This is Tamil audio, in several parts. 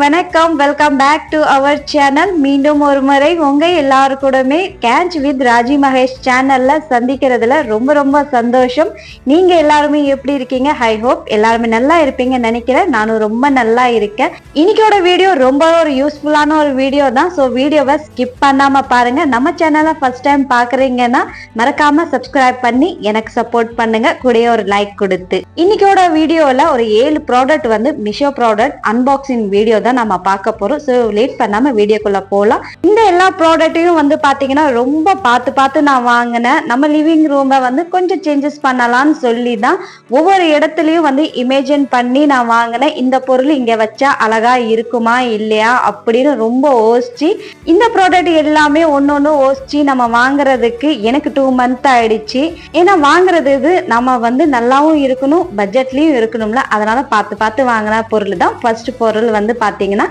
வணக்கம். Welcome back to our channel. மீண்டும் ஒரு முறை உங்க எல்லாருக்கூடமே கேட்ச் வித் ராஜி மகேஷ் சேனல்ல சந்திக்கிறதுல ரொம்ப ரொம்ப சந்தோஷம். நீங்க எல்லாருமே எப்படி இருக்கீங்க? ஐ ஹோப் எல்லாருமே நல்லா இருப்பீங்கன்னு நினைக்கிறேன். நானும் ரொம்ப நல்லா இருக்கேன். இன்னைக்கோட வீடியோ ரொம்ப ஒரு யூஸ்ஃபுல்லான ஒரு வீடியோ தான். ஸோ வீடியோவை ஸ்கிப் பண்ணாம பாருங்க. நம்ம சேனலை ஃபர்ஸ்ட் டைம் பாக்குறீங்கன்னா மறக்காம சப்ஸ்கிரைப் பண்ணி எனக்கு சப்போர்ட் பண்ணுங்க, கூட ஒரு லைக் கொடுத்து. இன்னைக்கோட வீடியோல ஒரு 7 ப்ராடக்ட் வந்து மிஷோ ப்ராடக்ட் அன்பாக்சிங் வீடியோ தான் நம்ம பார்க்க போறோம். ஸோ லேட் பண்ணாம வீடியோக்குள்ள போகலாம். இந்த எல்லா ப்ராடக்ட்டையும் வந்து பாத்தீங்கன்னா ரொம்ப பார்த்து நான் வாங்கினேன். நம்ம லிவிங் ரூமை வந்து கொஞ்சம் சேஞ்சஸ் பண்ணலாம்னு சொல்லி தான் ஒவ்வொரு இடத்துலயும் வந்து இமேஜின் பண்ணி நான் வாங்கினேன். இந்த பொருள் இங்க வச்சா அழகா இருக்குமா இல்லையா அப்படின்னு ரொம்ப யோசிச்சு இந்த ப்ராடக்ட் எல்லாமே ஒன்னொன்னு யோசிச்சு நம்ம வாங்குறதுக்கு எனக்கு 2 மந்த் ஆயிடுச்சு. ஏன்னா வாங்குறது இது நம்ம வந்து நல்லாவும் இருக்கணும், பட்ஜெட்லயும் இருக்கணும்ல. அதனால பார்த்து வாங்கின பொருள் தான். ஃபர்ஸ்ட் பொருள் வந்து பாத்தீங்கன்னா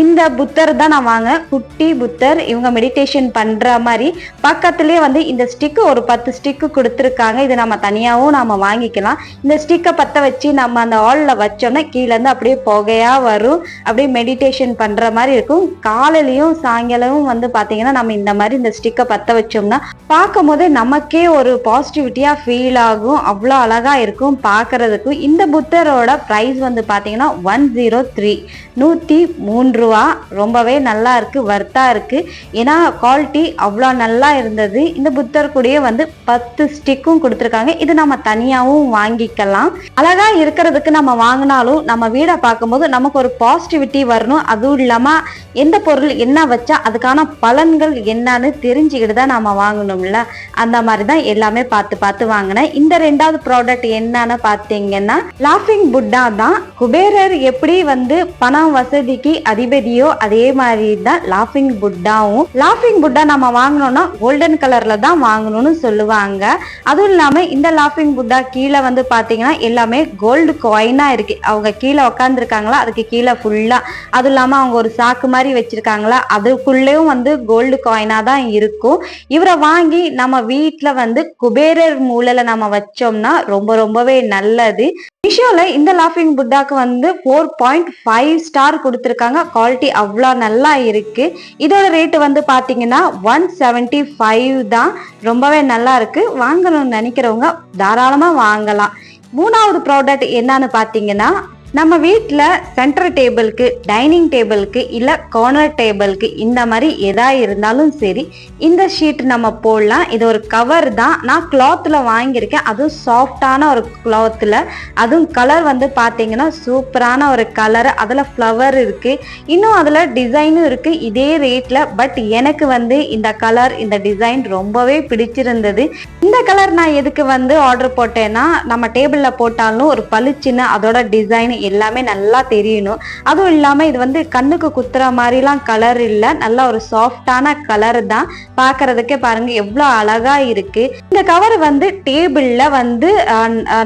இந்த புத்தர் தான் நான் வாங்கினேன். குட்டி புத்தர். இவங்க மெடிடேஷன் பண்ற மாதிரி பக்கத்துலயே வந்து இந்த ஸ்டிக் ஒரு 10 ஸ்டிக்கு கொடுத்துருக்காங்க. இது நம்ம தனியாகவும் நாம வாங்கிக்கலாம். இந்த ஸ்டிக்கை பத்த வச்சு நம்ம அந்த ஆல்ல வச்சோம்னா கீழே இருந்து அப்படியே புகையா வரும். அப்படியே மெடிடேஷன் பண்ற மாதிரி இருக்கும். காலையிலயும் சாயங்காலமும் வந்து பாத்தீங்கன்னா நம்ம இந்த மாதிரி இந்த ஸ்டிக்கை பத்த வச்சோம்னா பார்க்கும் போதே நமக்கே ஒரு பாசிட்டிவிட்டியா ஃபீல் ஆகும். அவ்வளோ அழகா இருக்கும் பார்க்கறதுக்கும். இந்த புத்தரோட பிரைஸ் வந்து பாத்தீங்கன்னா 103 103 ரூபா. ரொம்பவே நல்லா இருக்கு, வர்த்தா இருக்கு. ஏன்னா குவாலிட்டி அவ்வளோ நல்லா இருந்தது. இந்த புத்தர் கூடயே வந்து 10 ஸ்டிக்கும் கொடுத்துருக்காங்க. இது நம்ம தனியாகவும் வாங்கிக்கலாம். அழகா இருக்கிறதுக்கு நம்ம வாங்கினாலும் நம்ம வீடை பார்க்கும்போது நமக்கு ஒரு பாசிட்டிவிட்டி வரணும். அதுவும் இல்லாம எந்த பொருள் என்ன வச்சா அதுக்கான பலன்கள் என்னன்னு தெரிஞ்சுக்கிட்டு தான் நம்ம வாங்கணும்ல. அந்த மாதிரி தான் எல்லாமே பார்த்து வாங்கினேன். இந்த 2வது ப்ராடக்ட் என்னன்னு பார்த்தீங்கன்னா லாஃபிங் புட்டா தான். குபேரர் எப்படி வந்து பணம் வசதிக்கு அதிபதியோ அதே மாதிரி தான் லாஃபிங் புட்டாவும். லாஃபிங் புட்டா நம்ம வாங்கணும்னா கோல்டன் கலர்ல தான் வாங்கணும்னு சொல்லுவாங்க. அதுவும் இல்லாம இந்த லாஃபிங் புட்டா கீழே வந்து பாத்தீங்கன்னா எல்லாமே கோல்டு காயினா இருக்கு. அவங்க கீழே உட்காந்துருக்காங்களா, அதுக்கு கீழே ஃபுல்லா. அதுவும் இல்லாம அவங்க ஒரு சாக்கு மாதிரி வச்சிருக்காங்களா, அதுக்குள்ளேயும் வந்து கோல்டு காயினா தான் இருக்கும். இவரை வாங்கி நம்ம வீட்டுல வந்து குபேரர் மூலையில நம்ம வச்சோம்னா ரொம்பவே நல்லது. மிஷோல இந்த லாஃபிங் புட்டாக்கு வந்து 4.5 ஸ்டார் கொடுத்துருக்காங்க. குவாலிட்டி அவ்வளோ நல்லா இருக்கு. இதோட ரேட்டு வந்து பாத்தீங்கன்னா 175 தான். ரொம்பவே நல்லா இருக்கு. வாங்கணும்னு நினைக்கிறவங்க தாராளமா வாங்கலாம். 3வது ப்ராடக்ட் என்னன்னு பாத்தீங்கன்னா நம்ம வீட்டில் சென்டர் டேபிளுக்கு, டைனிங் டேபிளுக்கு இல்லை கார்னர் டேபிளுக்கு இந்த மாதிரி எதா இருந்தாலும் சரி இந்த ஷீட் நம்ம போடலாம். இது ஒரு கவர் தான். நான் கிளாத்தில் வாங்கியிருக்கேன். அதுவும் சாஃப்டான ஒரு கிளாத்தில். அதுவும் கலர் வந்து பார்த்தீங்கன்னா சூப்பரான ஒரு கலர். அதில் ஃப்ளவர் இருக்குது, இன்னும் அதில் டிசைனும் இருக்குது இதே ரேட்டில். பட் எனக்கு வந்து இந்த கலர், இந்த டிசைன் ரொம்பவே பிடிச்சிருந்தது. இந்த கலர் நான் எதுக்கு வந்து ஆர்டர் போட்டேன்னா நம்ம டேபிளில் போட்டாலும் ஒரு பளிச்சுன்னு அதோட டிசைன் எல்லாமே நல்லா தெரியணும். அதுவும் இல்லாம இது வந்து கண்ணுக்கு குத்துற மாதிரிலாம் கலர் இல்லை, நல்ல ஒரு சாஃப்டான கலர் தான். பார்க்கறதுக்கே பாருங்க எவ்வளோ அழகா இருக்கு. இந்த கவர் வந்து டேபிள்ல வந்து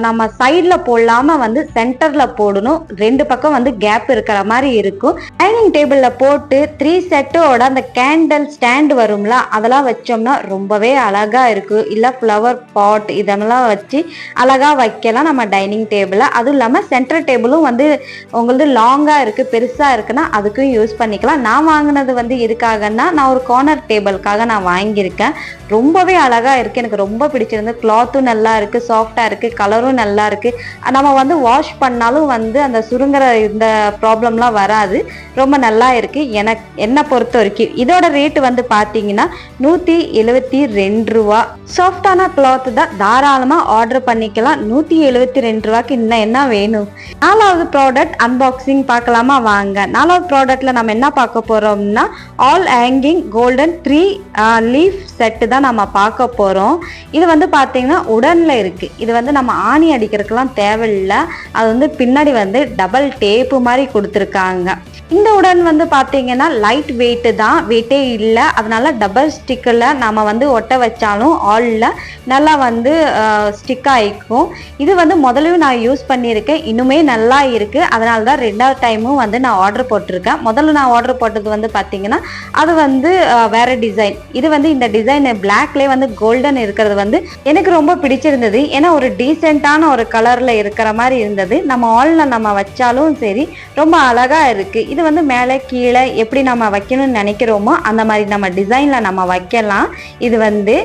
நம்ம சைட்ல போடலாம வந்து சென்டர்ல போடணும். 2 பக்கம் வந்து கேப் இருக்கிற மாதிரி இருக்கும். டைனிங் டேபிள்ல போட்டு 3 செட்டோட அந்த கேண்டல் ஸ்டாண்ட் வரும்ல, அதெல்லாம் வச்சோம்னா ரொம்பவே அழகா இருக்கு. இல்ல ஃப்ளவர் பாட் இதெல்லாம் வச்சு அழகா வைக்கலாம் நம்ம டைனிங் டேபிள. அதுவும் இல்லாம சென்டர் டேபிளும் வந்து உங்களுக்கு லாங்கா இருக்கு, பெருசா இருக்குன்னா அதுக்கும் யூஸ் பண்ணிக்கலாம். நான் வாங்கினது வந்து எதுக்காகன்னா நான் ஒரு கார்னர் டேபிளுக்காக நான் வாங்கியிருக்கேன். ரொம்பவே அழகா இருக்கு. எனக்கு ரொம்ப பிடிச்சிருந்து. கிளாத்தும் நல்லா இருக்கு, சாஃப்டா இருக்கு, கலரும் நல்லா இருக்கு. நம்ம வந்து வாஷ் பண்ணாலும் வந்து அந்த சுருங்குற இந்த ப்ராப்ளம்லாம் வராது. ரொம்ப நல்லா இருக்கு என்னை பொறுத்த வரைக்கும். இதோட ரேட்டு வந்து பாத்தீங்கன்னா 172 ரூபா. சாஃப்டான கிளாத் தான், தாராளமா ஆர்டர் பண்ணிக்கலாம். 172 ரூபாய்க்கு இன்னும் என்ன வேணும். 4வது ப்ராடக்ட் அன்பாக்சிங் பார்க்கலாமா வாங்க. 4வது ப்ராடக்ட்ல நம்ம என்ன பார்க்க போறோம்னா all hanging golden 3 leaf set தான் நம்ம பார்க்க போறோம். இது வந்து பாத்தீங்கன்னா உடன்ல இருக்கு. இது வந்து நம்ம ஆணி அடிக்கிறதுக்கெல்லாம் தேவையில்லை. அது வந்து பின்னாடி வந்து டபுள் டேப்பு மாதிரி கொடுத்துருக்காங்க. இந்த உடன் வந்து பாத்தீங்கன்னா லைட் வெயிட் தான், வெயிட்டே இல்லை. அதனால டபுள் ஸ்டிக்கில் நம்ம வந்து ஒட்ட வச்சாலும் ஆல்ல நல்லா வந்து ஸ்டிக் ஆகிக்கும். இது வந்து முதலையும் நான் யூஸ் பண்ணியிருக்கேன், இன்னுமே நல்லா இருக்கு. அதனால தான் 2வது டைமும் வந்து நான் ஆர்டர் போட்டிருக்கேன். முதல்ல நான் ஆர்டர் போட்டது வந்து பார்த்தீங்கன்னா அது வந்து வேற டிசைன். இது வந்து இந்த டிசைன் பிளாக்லேயே வந்து கோல்டன் இருக்கிறது வந்து எனக்கு ரொம்ப பிடிச்சிருந்தது. ஏன்னா ஒரு டீசெண்டான ஒரு கலர்ல இருக்கிற மாதிரி இருந்தது. நம்ம ஆல்ல நம்ம வச்சாலும் சரி ரொம்ப அழகா இருக்கு. இது வந்து மேலே கீழே எப்படி நம்ம வைக்கணும்னு நினைக்கிறோமோ அந்த மாதிரி நம்ம டிசைனில் நம்ம வைக்கலாம். இது வந்து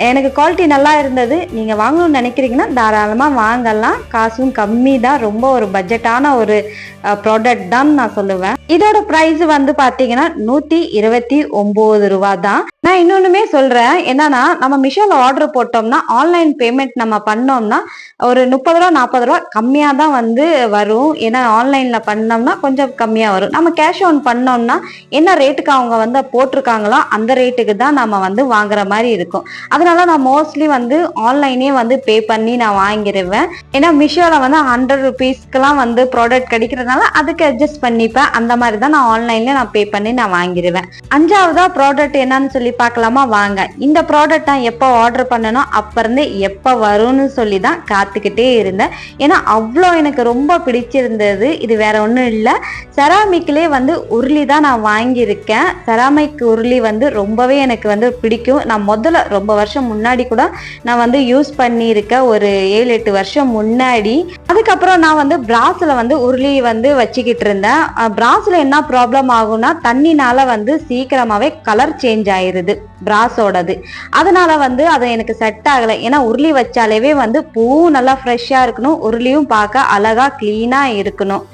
எனக்கு குவாலிட்டி நல்லா இருந்தது. நீங்கள் வாங்கணும்னு நினைக்கிறீங்கன்னா தாராளமாக வாங்கலாம். காசும் கம்மி தான், ரொம்ப ஒரு பட்ஜெட்டான ஒரு ப்ராடக்ட் தான் நான் சொல்லுவேன். இதோட ப்ரைஸ் வந்து பார்த்தீங்கன்னா 129 ரூபா தான். நான் இன்னொன்றுமே சொல்கிறேன், என்னன்னா நம்ம மிஷோவில் ஆர்டர் போட்டோம்னா ஆன்லைன் பேமெண்ட் நம்ம பண்ணோம்னா ஒரு 30 ரூபா 40 ரூபா கம்மியாக தான் வந்து வரும். ஏன்னா ஆன்லைனில் பண்ணோம்னா கொஞ்சம் கம்மியாக வரும். நம்ம கேஷ் ஆன் பண்ணோம்னா என்ன ரேட்டுக்கு அவங்க வந்து போட்டிருக்காங்களோ அந்த ரேட்டுக்கு தான் நம்ம வந்து வாங்குற மாதிரி இருக்கும். அதனால நான் மோஸ்ட்லி வந்து ஆன்லைனே வந்து பே பண்ணி நான் வாங்கிடுவேன். ஏன்னா மிஷோவில் வந்து 100 ருபீஸ்க்குலாம் வந்து ப்ராடக்ட் கிடைக்கிறதுனால அதுக்கு அட்ஜஸ்ட் பண்ணிப்பேன். அந்த மாதிரி தான் நான் ஆன்லைன்ல நான் பே பண்ணி நான் வாங்கிடுவேன். 5வதா ப்ராடக்ட் என்னன்னு சொல்லி பார்க்கலாமா வாங்க. இந்த ப்ராடக்ட் நான் எப்போ ஆர்டர் பண்ணணும் அப்ப இருந்து எப்போ வரும்னு சொல்லி தான் காத்துக்கிட்டே இருந்தேன். ஏன்னா அவ்வளோ எனக்கு ரொம்ப பிடிச்சிருந்தது. இது வேற ஒன்றும் இல்லை, செராமிக்லேயே வந்து உருளி தான் நான் வாங்கியிருக்கேன். செராமிக் உருளி வந்து ரொம்பவே எனக்கு வந்து பிடிக்கும். நான் முதல்ல ரொம்ப வருஷம் முன்னாடி கூட நான் வந்து யூஸ் பண்ணியிருக்கேன், ஒரு 7-8 வருஷம் முன்னாடி. அதுக்கப்புறம் நான் வந்து பிராஸ்ல வந்து உருளி வந்து வச்சுக்கிட்டு இருந்தேன். பிராஸ்ல என்ன ப்ராப்ளம் ஆகும்னா தண்ணினால வந்து சீக்கிரமாவே கலர் சேஞ்ச் ஆயிருது பிராஸோடது. அதனால வந்து அது எனக்கு செட் ஆகலை. ஏன்னா உருளி வச்சாலேவே வந்து பூவும் நல்லா ஃப்ரெஷ்ஷாக இருக்கணும், உருளியும் பார்க்க அழகா கிளீனாக இருக்கணும்.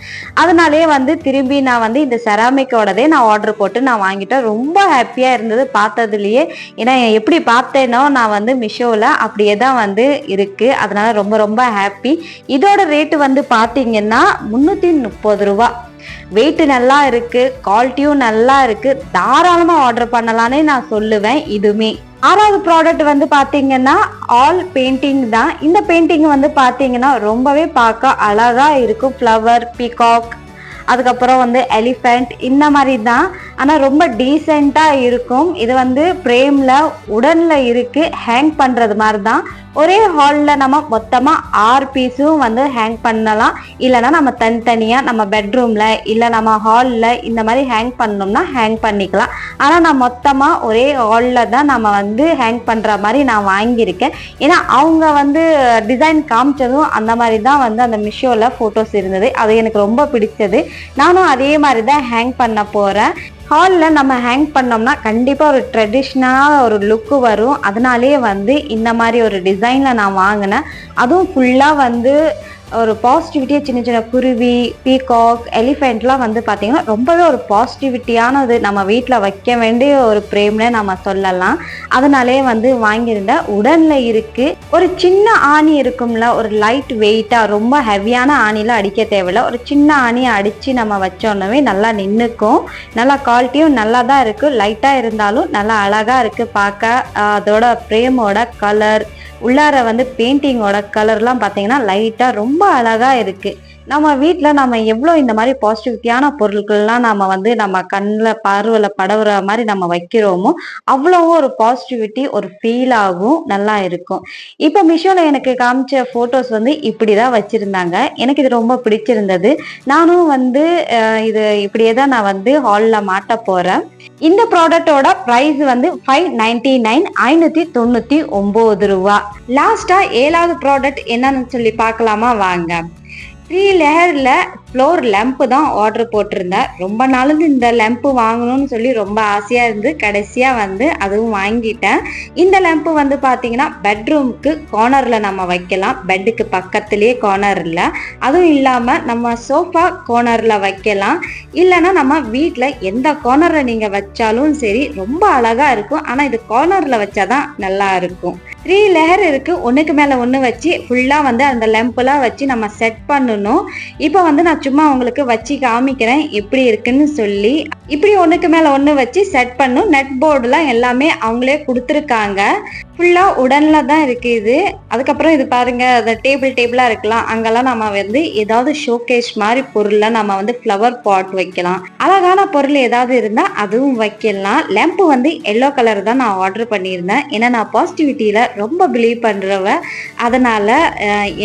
அதனாலேயே வந்து திரும்பி நான் வந்து இந்த செராமிக்கோடதே நான் ஆர்டர் போட்டு நான் வாங்கிட்டேன். ரொம்ப ஹாப்பியாக இருந்தது பார்த்ததுலேயே. ஏன்னா எப்படி பார்த்தேனோ நான் வந்து மிஷோவில் அப்படியே தான் வந்து இருக்கு. அதனால ரொம்ப ரொம்ப ஹாப்பி. இதோட ரேட்டு வந்து பார்த்தீங்கன்னா 330 ரூபா. வெயிட் நல்லா இருக்கு, குவாலிட்டியும் நல்லா இருக்கு. தாராளமா ஆர்டர் பண்ணலான்னு நான் சொல்லுவேன். இதுமே 6வது ப்ராடக்ட் வந்து பாத்தீங்கன்னா ஆல் பெயிண்டிங் தான். இந்த பெயிண்டிங் வந்து பாத்தீங்கன்னா ரொம்பவே பார்க்க அழகா இருக்கும். ஃப்ளவர், பீகாக், அதுக்கப்புறம் வந்து எலிஃபென்ட் இந்த மாதிரி தான். ஆனால் ரொம்ப டீசெண்டாக இருக்கும். இது வந்து ஃப்ரேம்ல உடன்ல இருக்கு, ஹேங் பண்ணுறது மாதிரி தான். ஒரே ஹாலில் நம்ம மொத்தமாக 6 பீஸும் வந்து ஹேங் பண்ணலாம். இல்லைன்னா நம்ம தனித்தனியாக நம்ம பெட்ரூமில் இல்லை நம்ம ஹாலில் இந்த மாதிரி ஹேங் பண்ணோம்னா ஹேங் பண்ணிக்கலாம். ஆனால் நான் மொத்தமாக ஒரே ஹாலில் தான் நம்ம வந்து ஹேங் பண்ணுற மாதிரி நான் வாங்கியிருக்கேன். ஏன்னா அவங்க வந்து டிசைன் காமிச்சதும் அந்த மாதிரி தான் வந்து அந்த மிஷோவில் ஃபோட்டோஸ் இருந்தது. அது எனக்கு ரொம்ப பிடிச்சது. நானும் அதே மாதிரி தான் ஹேங் பண்ண போகிறேன். ஹாலில் நம்ம ஹேங் பண்ணோம்னா கண்டிப்பாக ஒரு ட்ரெடிஷ்னலான ஒரு லுக்கு வரும். அதனாலேயே வந்து இந்த மாதிரி ஒரு டிசைனில் நான் வாங்கினேன். அதுவும் ஃபுல்லாக வந்து ஒரு பாசிட்டிவிட்டியாக சின்ன சின்ன குருவி, பீகாக், எலிஃபென்ட்லாம் வந்து பார்த்திங்கன்னா ரொம்பவே ஒரு பாசிட்டிவிட்டியானது. நம்ம வீட்டில் வைக்க வேண்டிய ஒரு ஃப்ரேம்னே நம்ம சொல்லலாம். அதனாலே வந்து வாங்கியிருந்தேன். உடனில் இருக்குது. ஒரு சின்ன ஆணி இருக்கும்ல, ஒரு லைட் வெயிட்டாக, ரொம்ப ஹெவியான ஆணியில் அடிக்க தேவையில்லை. ஒரு சின்ன ஆணியை அடித்து நம்ம வச்சோன்னே நல்லா நின்றுக்கும். நல்லா குவாலிட்டியும் நல்லா தான் இருக்குது. லைட்டாக இருந்தாலும் நல்லா அழகாக இருக்குது பார்க்க. அதோட ஃப்ரேமோட கலர், உள்ளார வந்து பெயிண்டிங்கோட கலர்லாம் பார்த்தீங்கன்னா லைட்டாக ரொம்ப அழகாக இருக்குது. நம்ம வீட்டில் நம்ம எவ்வளோ இந்த மாதிரி பாசிட்டிவிட்டியான பொருட்கள்லாம் நம்ம வந்து நம்ம கண்ணில் பார்வையில் படவுற மாதிரி நம்ம வைக்கிறோமோ அவ்வளோ ஒரு பாசிட்டிவிட்டி ஒரு ஃபீல் ஆகும், நல்லா இருக்கும். இப்போ மிஷோவில் எனக்கு காமிச்ச ஃபோட்டோஸ் வந்து இப்படி தான் வச்சுருந்தாங்க. எனக்கு இது ரொம்ப பிடிச்சிருந்தது. நானும் வந்து இது இப்படியே தான் நான் வந்து ஹாலில் மாட்ட போகிறேன். இந்த ப்ராடக்டோட ப்ரைஸ் வந்து 599, 599 ரூபா. லாஸ்டா 7வது ப்ராடக்ட் என்னன்னு சொல்லி பார்க்கலாமா வாங்க. 3 லேயர்ல ஃப்ளோர் லேம்ப் தான் ஆர்டர் போட்டிருந்தேன். ரொம்ப நாளுக்கு இந்த லேம்ப் வாங்கணும்னு சொல்லி ரொம்ப ஆசையா இருந்து கடைசியா வந்து அதுவும் வாங்கிட்டேன். இந்த லேம்ப் வந்து பாத்தீங்கன்னா பெட்ரூமுக்கு கார்னர்ல நம்ம வைக்கலாம், பெட்டுக்கு பக்கத்திலேயே கார்னர்ல. அதுவும் இல்லாம நம்ம சோஃபா கார்னர்ல வைக்கலாம். இல்லைன்னா நம்ம வீட்டுல எந்த கார்னர்ல நீங்க வச்சாலும் சரி ரொம்ப அழகா இருக்கும். ஆனா இது கார்னர்ல வச்சாதான் நல்லா இருக்கும். 3 லேயர் இருக்கு, ஒண்ணுக்கு மேல ஒண்ணு வச்சு ஃபுல்லா வந்து அந்த லேம்ப்லாம் வச்சு நம்ம செட் பண்ணணும். இப்போ வந்து நான் சும்மா உங்களுக்கு வச்சு காமிக்கிறேன் எப்படி இருக்குன்னு சொல்லி. இப்படி ஒண்ணுக்கு மேல ஒண்ணு வச்சு செட் பண்ணும். நெட் போர்டுலாம் எல்லாமே அவங்களே கொடுத்துருக்காங்க. ஃபுல்லா உடன்ல தான் இருக்கு இது. அதுக்கப்புறம் இது பாருங்க, அந்த டேபிளா இருக்கலாம், அங்கெல்லாம் நம்ம வந்து ஏதாவது ஷோகேஸ் மாதிரி பொருள்ல நம்ம வந்து ஃப்ளவர் பாட் வைக்கலாம். அழகான பொருள் ஏதாவது இருந்தா அதுவும் வைக்கலாம். லேம்ப் வந்து எல்லோ கலர் தான் நான் ஆர்டர் பண்ணியிருந்தேன். ஏன்னா நான் பாசிட்டிவிட்டியில ரொம்ப பிலீவ் பண்றவ. அதனால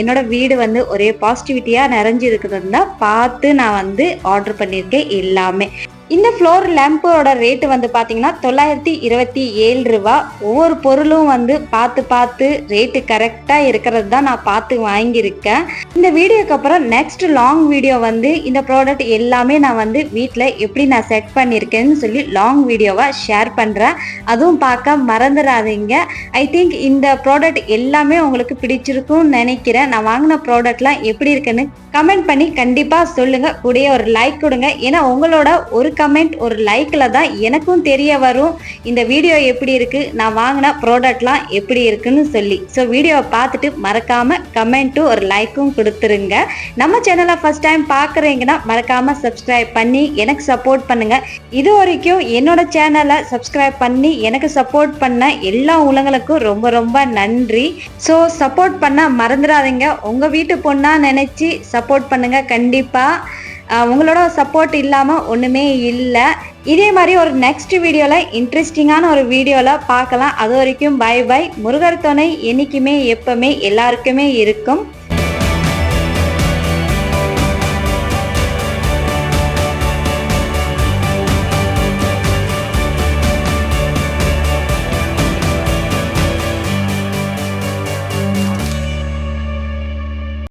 என்னோட வீடு வந்து ஒரே பாசிட்டிவிட்டியா நிறைஞ்சு இருக்குதுன்னு தான் பார்த்து நான் வந்து ஆர்டர் பண்ணியிருக்கேன் எல்லாமே. இந்த ஃப்ளோர் லேம்போட ரேட்டு வந்து பார்த்தீங்கன்னா 927 ரூபா. ஒவ்வொரு பொருளும் வந்து பார்த்து ரேட்டு கரெக்டாக இருக்கிறது தான் நான் பார்த்து வாங்கியிருக்கேன். இந்த வீடியோக்கு அப்புறம் நெக்ஸ்ட் லாங் வீடியோ வந்து இந்த ப்ராடக்ட் எல்லாமே நான் வந்து வீட்டில் எப்படி நான் செட் பண்ணியிருக்கேன்னு சொல்லி லாங் வீடியோவாக ஷேர் பண்ணுறேன். அதுவும் பார்க்க மறந்துடாதீங்க. ஐ திங்க் இந்த ப்ராடக்ட் எல்லாமே உங்களுக்கு பிடிச்சிருக்கும்னு நினைக்கிறேன். நான் வாங்கின ப்ராடக்ட்லாம் எப்படி இருக்குன்னு கமெண்ட் பண்ணி கண்டிப்பாக சொல்லுங்கள். கூடிய ஒரு லைக் கொடுங்க. ஏன்னா உங்களோட ஒரு கமெண்ட் ஒரு லைக்கில் தான் எனக்கும் தெரிய வரும் இந்த வீடியோ எப்படி இருக்குது, நான் வாங்கின ப்ராடக்ட்லாம் எப்படி இருக்குன்னு சொல்லி. ஸோ வீடியோவை பார்த்துட்டு மறக்காமல் கமெண்ட்டும் ஒரு லைக்கும் கொடுத்துருங்க. நம்ம சேனலை ஃபஸ்ட் டைம் பார்க்குறீங்கன்னா மறக்காமல் சப்ஸ்கிரைப் பண்ணி எனக்கு சப்போர்ட் பண்ணுங்கள். இது வரைக்கும் என்னோட சேனலை சப்ஸ்கிரைப் பண்ணி எனக்கு சப்போர்ட் பண்ண எல்லா உலகளுக்கும் ரொம்ப ரொம்ப நன்றி. ஸோ சப்போர்ட் பண்ண மறந்துடாதீங்க. உங்கள் வீட்டு பொண்ணாக நினச்சி சப்போர்ட் பண்ணுங்கள். கண்டிப்பாக உங்களோட சப்போர்ட் இல்லாமல் ஒன்றுமே இல்லை. இதே மாதிரி ஒரு நெக்ஸ்ட் வீடியோவில் இன்ட்ரெஸ்டிங்கான ஒரு வீடியோவில் பார்க்கலாம். அது வரைக்கும் பை பை. முருகர் துணை என்றைக்குமே எப்பவுமே எல்லாருக்குமே இருக்கும்.